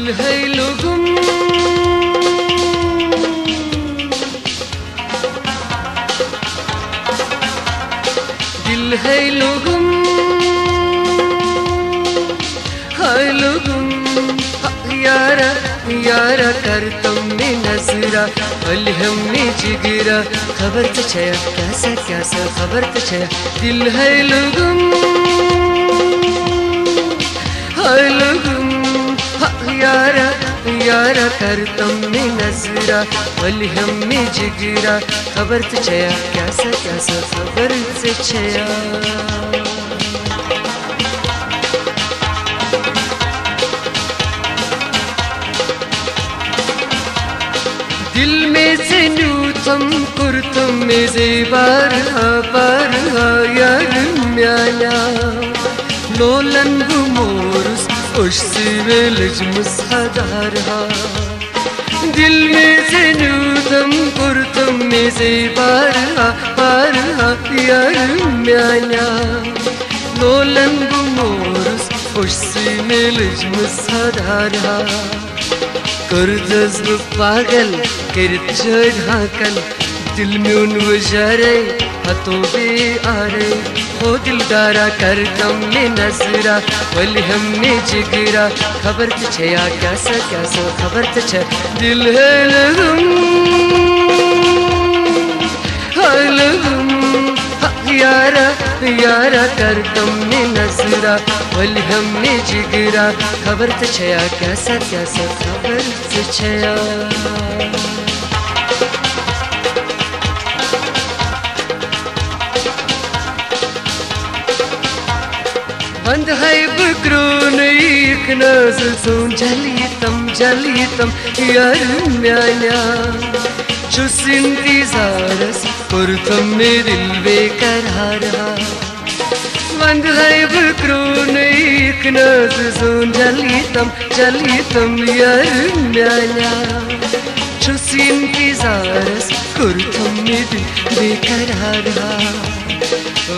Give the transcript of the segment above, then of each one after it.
दिल है लोगुम दिल है लोगुम हाय लोगुम यारा यारा कर तुमने नजरा अल हमने जिगरा खबर तो छया कैसा खबर तो छया दिल है लोगुम हाय लोगुम यारा यारा कर तुमने नजरा अल हमने जिगरा खबर तो छया कैसा खबर तो छया दिल में से न्यूतम कुर्तम में से बार यार म्याना नोलन गुमोरुस उश्सी वेलज मुसहदार दिल में से न्यूतम कुर्तम में से बार यार म्याना नोलन गुमोरुस उश्सी वेलज मुसहदार कर्दस पागल करत जड़ हाकल दिल में उन वजरे हथों बे आ रहे हो दिलदारा कर तुमने नजरा वल हमने जिगरा खबर तो छया कैसा खबर तो छ दिल है लगुम हाय लगुम यारा यारा कर तुमने नजरा वल हमने जिगरा खबर तो छया कैसा खबर तो छया बंद है बकरो एक नजर सुन जली तम यार म्याना चुस इंतजारस पर तुम मेरे दिल बेकरार बंद है बकरो एक नजर सुन जली तम यार म्याना चुस इंतजारस पर तुम मेरे दिल बेकरार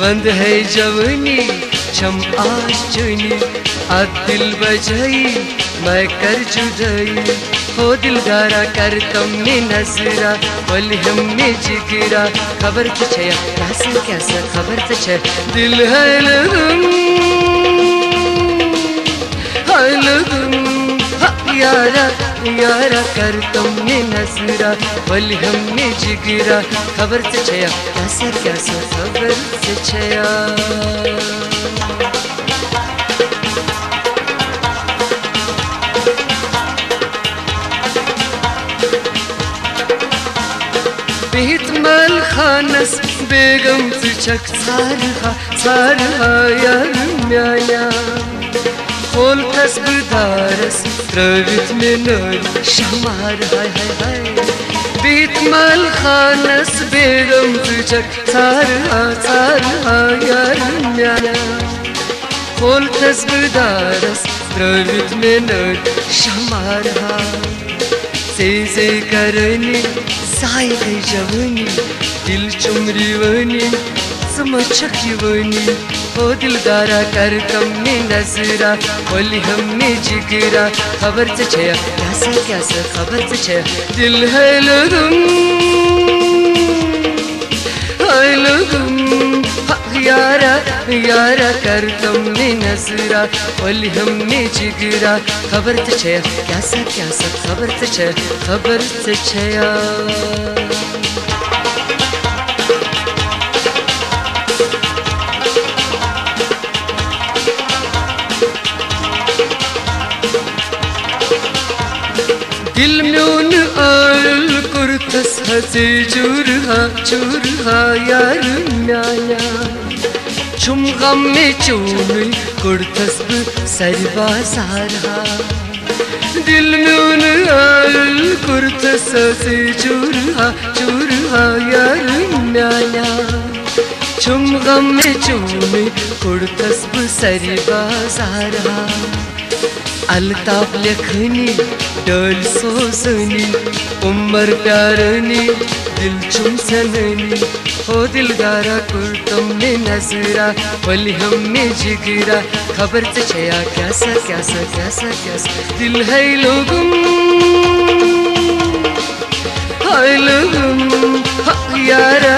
बंद है जवानी छम आज चुनी दिल बजाई मैं कर जुदाई हो दिलदारा कर तुमने नजरा वल हमने जिगरा खबर तो छया कैसा खबर तो छ दिल है लगुम हाय लगुम यारा यारा कर तुमने नजरा वल हमने जिगरा खबर तो छया कैसा खबर तो छया बेहत मल खानस बेगम तुझक सारहा यार म्याना खोल कसबदारस प्रवित में नर शमार हाय बेहत मल खानस बेगम तुझक सारहा यार म्याना खोल कसबदारस प्रवित में नर शमार से करनी साई गई जवानी दिल चुमरी वनी समझकी वनी हो दिलदारा कर तुमने नजरा वली हमने जिगरा खबर तो छया कैसा खबर तो छया दिल है लगुम हाय लगुम यारा यारा कर तुमने नजरा वली हमने जिगरा खबर तो छया कैसा खबर तो छया दिल में उन आल कुर्तस हसे चूरहा यार म्याना छुम गम में चूनी कुर्तस सरबा सारा दिल में उन आल कुर्तस हसे चूरहा यार म्याना छुम गम में चूनी कुर्तस सरबा सारा अलताफ लेखनी डल सोसनी उमर प्यारनी दिल चुम सननी हो दिलदारा कुर्तम में नजरा वली हमें जिगरा खबर से छया कैसा कैसा कैसा कैसा दिल है लोगम हाय लोगम यारा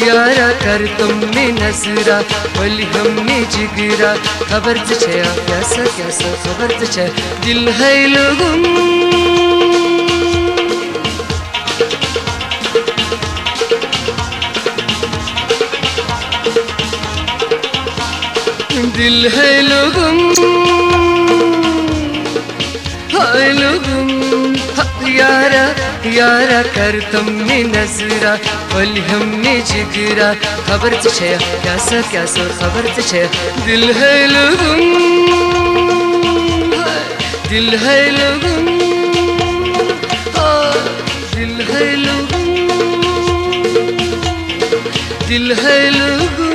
यारा कर तुम में नजरा वली हमें जिगरा खबर से छया कैसा कैसा खबर से छया दिल है लोगम दिल है लोगम हाय लोगम यारा यारा कर तुम में नजरा वली हमें जिगरा खबर से छया कैसा कैसा खबर से छया दिल है लोगम दिल है लोगम दिल है लोगम दिल है लोगम